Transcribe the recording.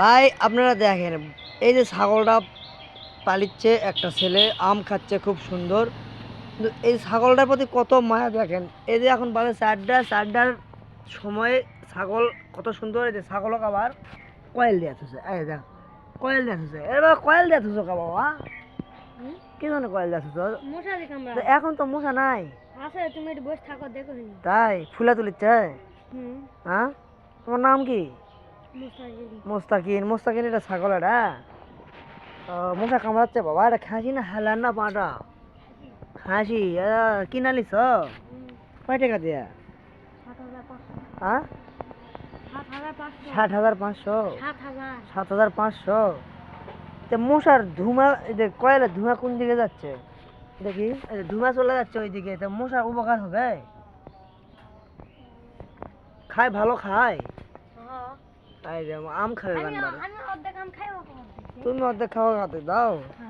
ভাই আপনারা দেখেন, এই যে ছাগলটা পালিচ্ছে একটা ছেলে, আম খাচ্ছে খুব সুন্দর। কিন্তু এই ছাগলটার প্রতি কত মায়া দেখেন। এই যে এখন বাজে চারটার সময় ছাগল কত সুন্দর। এই যে ছাগলক আবার কয়েল দিয়া থুছে, এই দেখ কয়েল দিয়া থুছে, এবার কয়েল দিয়া থুছো কা বাবা? কি জন্য কয়েল দিয়া থুছো? মশারি কামড়া এখন তো মশা নাই। আছে, তুমি একটু বসে থাকো, দেখো নি। তাই ফুলা তুলিচ্ছে? হুম। হ্যাঁ, তোমার নাম কি? মুস্তাকিম। মোস্তাকিন। মোস্তাকিন, এটা ছাগল এটা? মশা কামড়াচ্ছে বাবা। এটা খাসি না হালার না পাটা? খাসি। কিনা লিছ? কয় টাকা দিয়া? 7,500। হ্যাঁ, 7,500। 60,500? 7,000। 7,500? মশার ধুমা, এই যে কয়লা ধুমা কোন দিকে যাচ্ছে দেখি? এই যে ধুমা চলে যাচ্ছে ওইদিকে, তা মশার উপকার হবে? খায়, ভালো খায়? হ্যাঁ। এই যে আম খাবে আমি বানবার। আমি অর্ধেক আম খাইবো। তুমি অর্ধেক খাওয়া খাতে দাও।